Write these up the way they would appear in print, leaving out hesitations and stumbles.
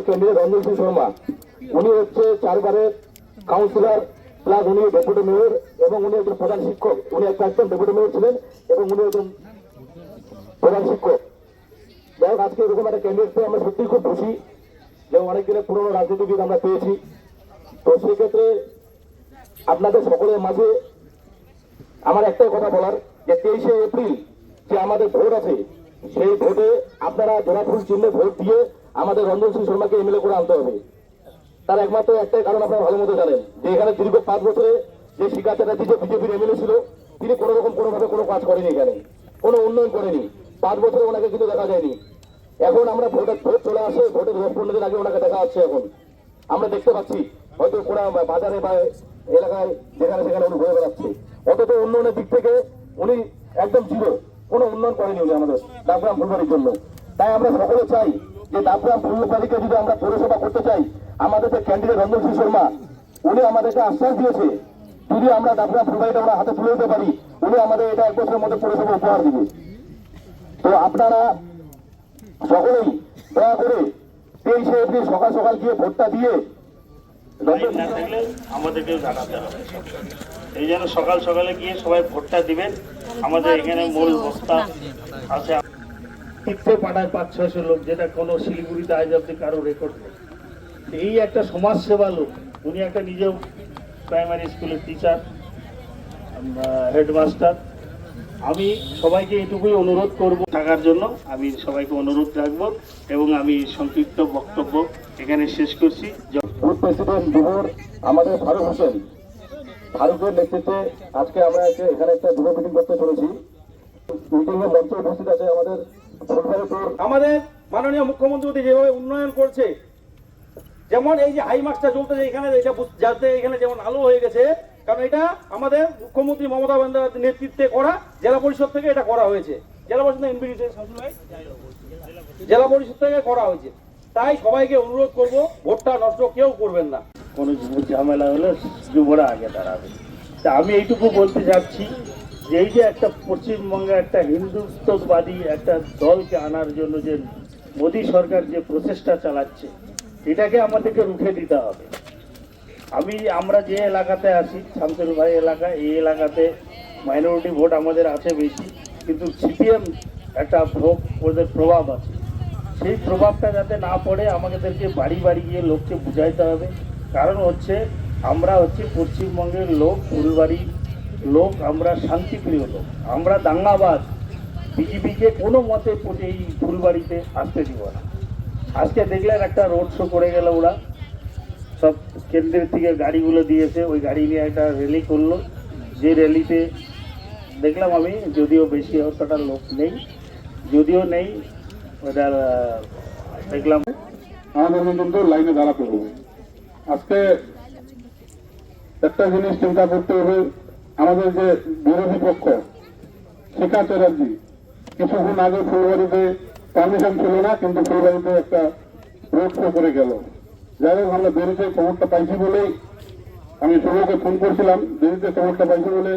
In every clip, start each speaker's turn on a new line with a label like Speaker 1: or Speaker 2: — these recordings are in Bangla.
Speaker 1: ক্যান্ডিডেট রঞ্জন সিং শর্মা, উনি হচ্ছে 4 বারের কাউন্সিলর প্লাস উনি ডেপুটি মেয়র এবং উনি একজন প্রধান শিক্ষক। উনি একজন ডেপুটি মেয়র ছিলেন এবং উনি একজন প্রধান শিক্ষক। যাই হোক, আজকে এরকম একটা ক্যান্ডিডেট পেয়ে আমরা সত্যিই খুব খুশি যে অনেক দিনের পুরনো রাজনীতিবিদ আমরা পেয়েছি। তো সেক্ষেত্রে আপনাদের সকলের মাঝে আমার একটাই কথা বলার, যে 23শে এপ্রিল যে আমাদের ভোট আছে, সেই ভোটে আপনারা জোড়াফুল চিহ্নে ভোট দিয়ে আমাদের রঞ্জন সিং শর্মাকে এমএলএ করে আনতে হবে। তার একমাত্র একটাই কারণ আপনারা ভালো মতো জানেন, যে এখানে দীর্ঘ 5 বছরে যে শিখা চ্যাটার্জি যে বিজেপির এমএলএ ছিল, তিনি কোনো রকম কোনোভাবে কোনো কাজ করেনি, এখানে কোনো উন্নয়ন করেনি। 5 বছরে ওনাকে কিন্তু দেখা যায়নি। এখন আমরা ভোট চলে আসে, ভোটের 10-15 দিন আগে ওনাকে দেখা যাচ্ছে। এখন আমরা দেখতে পাচ্ছি হয়তো কোনো বাজারে বা এলাকায় যেখানে সেখানে উনি ঘুরে বেড়াচ্ছে, অথচ উন্নয়নের দিক থেকে উনি একদম জিরো, কোনো উন্নয়ন করেনি উনি আমাদের ডাবগ্রাম ফুলবাড়ির জন্য। তাই আমরা সকলে চাই যে ডাবগ্রাম ফুলবাড়িকে যদি আমরা পৌরসভা করতে চাই, আমাদের যে ক্যান্ডিডেট রঞ্জন সিং শর্মা, উনি আমাদেরকে আশ্বাস দিয়েছে যদি আমরা ডাবগ্রাম ফুলবাড়িটা আমরা হাতে তুলে দিতে পারি, উনি আমাদের এটা 1 বছরের মধ্যে পৌরসভা উপহার দিবে। তো আপনারা সকলেই দয়া করে 23শে এপ্রিল সকাল সকাল গিয়ে ভোটটা দিয়ে
Speaker 2: আমাদেরকেও জানাতে হবে। এই জন্য সকাল সকালে গিয়ে সবাই ভোটটা দিবেন। আমাদের এখানে মূল বস্তা আছে তীর্থে পাঠায় 500-600 লোক, যেটা কোনো শিলিগুড়িতে আজ অব্দি কারো রেকর্ড নেই। এই একটা সমাজসেবা লোক, উনি একটা নিজেও প্রাইমারি স্কুলের টিচার, হেডমাস্টার। আমি সবাইকে এটুকুই অনুরোধ করব থাকার জন্য, আমি সবাইকে অনুরোধ রাখবো এবং আমি সংক্ষিপ্ত বক্তব্য এখানে শেষ করছি।
Speaker 1: গ্রুপ প্রেসিডেন্ট যুবর আমাদের ফারুক হোসেন, ফারুকের নেতৃত্বে আজকে আমরা এখানে একটা যুব মিটিং করতে চলেছি। মিটিং এর মঞ্চে উপস্থিত আছে
Speaker 3: আমাদের মাননীয় মুখ্যমন্ত্রী যেভাবে উন্নয়ন করছে, যেমন এই যে হাই মাস্কটা চলতেছে এখানে, এটা যাতে এখানে যেমন আলো হয়ে গেছে, কারণ এটা আমাদের মুখ্যমন্ত্রী মমতা বন্দ্যোপাধ্যায়ের নেতৃত্বে করা, জেলা পরিষদ থেকে এটা করা হয়েছে, জেলা পরিষদ থেকে করা হয়েছে। তাই সবাইকে অনুরোধ করব, ভোটটা নষ্ট কেউ করবেন না।
Speaker 2: কোনো ঝামেলা হলে যুবরা আগে দাঁড়াবে। তা আমি এইটুকু বলতে চাচ্ছি যে এই যে একটা পশ্চিমবঙ্গে একটা হিন্দুত্ববাদী একটা দলকে আনার জন্য যে মোদী সরকার যে প্রচেষ্টা চালাচ্ছে, এটাকে আমাদেরকে রুখে দিতে হবে। আমরা যে এলাকাতে আছি, শামসুল ভাই এলাকা, এই এলাকাতে মাইনরিটি ভোট আমাদের আছে বেশি, কিন্তু সিপিএম একটা ওদের প্রভাব আছে। সেই প্রভাবটা যাতে না পড়ে আমাদেরকে বাড়ি বাড়ি গিয়ে লোককে বুঝাইতে হবে। কারণ হচ্ছে আমরা হচ্ছে পশ্চিমবঙ্গের লোক, ফুলবাড়ির লোক, আমরা শান্তিপ্রিয় লোক, আমরা দাঙ্গাবাজ। বিজেপিকে কোনো মতে এই ফুলবাড়িতে আসতে দিব না। আজকে দেখলেন একটা রোড শো করে গেল, ওরা সব কেন্দ্রের থেকে গাড়িগুলো দিয়েছে, ওই গাড়ি নিয়ে একটা র্যালি করলো। যে র্যালিতে দেখলাম আমি, যদিও বেশি অতটা লোক নেই, যদিও নেই, ওটা দেখলাম
Speaker 1: আমাদের কিন্তু লাইনে দাঁড়াতে হবে। আজকে একটা জিনিস চিন্তা করতে হবে, আমাদের যে বিরোধী পক্ষ শিখা চ্যাটার্জি কিছুক্ষণ আগে ফুলবাড়িতে পারমিশন ছিল না, কিন্তু ফুলবাড়িতে একটা রোড শো করে গেল। যাই হোক, আমরা দেরিতে খবরটা পাইছি বলেই আমি শুভকে ফোন করছিলাম, দেরিতে খবরটা পাইছি বলে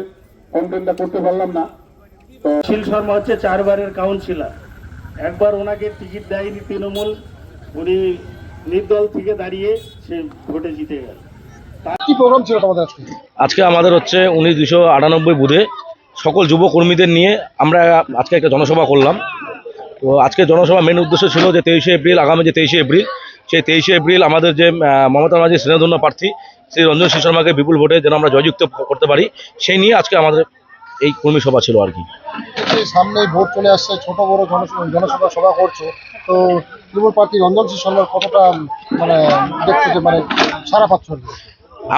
Speaker 1: কমপ্লেনটা করতে পারলাম না। তো
Speaker 2: শিল শর্মা হচ্ছে 4 বারের কাউন্সিলর। একবার ওনাকে টিকিট দেয়নি তৃণমূল, উনি নির্দল থেকে দাঁড়িয়ে সে ভোটে জিতে গেল।
Speaker 3: কি প্রোগ্রাম ছিল তোমাদের আজকে?
Speaker 4: আজকে আমাদের হচ্ছে 19-298 বুথে সকল যুব কর্মীদের নিয়ে আমরা আজকে একটা জনসভা করলাম। তো আজকে জনসভা মেন উদ্দেশ্য ছিল যে 23শে এপ্রিল, আগামী যে 23শে এপ্রিল, সেই 23শে এপ্রিল আমাদের যে মমতা ব্যানার্জির স্নেহধন্য প্রার্থী শ্রী রঞ্জন সিং শর্মাকে বিপুল ভোটে যেন আমরা জয়যুক্ত করতে পারি, সেই নিয়ে আজকে আমাদের এই কর্মী সভা ছিল আর কি।
Speaker 3: সামনে ভোট চলে আসছে, ছোট বড় জনসভা সভা করছে, তো তৃণমূল প্রার্থী রঞ্জন সিং শর্মার কতটা দেখছে যে সারা পাচ্ছ?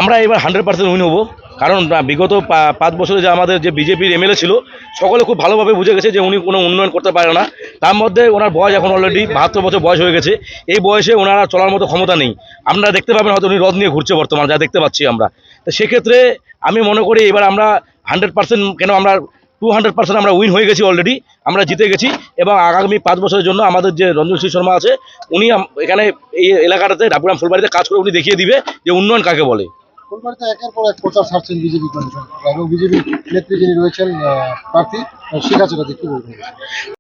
Speaker 4: আমরা এবার 100% উইন হবো, কারণ বিগত 5 বছরে যে আমাদের যে বিজেপির এমএলএ ছিল, সকলে খুব ভালোভাবে বুঝে গেছে যে উনি কোনো উন্নয়ন করতে পারে না। তার মধ্যে ওনার বয়স এখন অলরেডি 72 বছর বয়স হয়ে গেছে। এই বয়সে ওনারা চলার মতো ক্ষমতা নেই। আপনারা দেখতে পাবেন হয়তো উনি রথ নিয়ে ঘুরছে বর্তমানে, যা দেখতে পাচ্ছি আমরা। তো সেক্ষেত্রে আমি মনে করি এবার আমরা 100% কেন, আমরা 200% আমরা উইন হয়ে গেছি অলরেডি, আমরা জিতে গেছি। এবং আগামী 5 বছরের জন্য আমাদের যে রঞ্জন সিং শর্মা আছে, উনি এখানে এই এলাকাটাতে ডাবগ্রাম ফুলবাড়িতে কাজ করে উনি দেখিয়ে দিবে যে উন্নয়ন কাকে বলে।
Speaker 3: ফুলবাড়িতে একের পর এক প্রচার ছাড়ছেন বিজেপি কমিশন এবং বিজেপি নেত্রী যিনি রয়েছেন প্রার্থী শিখা চ্যাটার্জি, কি বলবেন?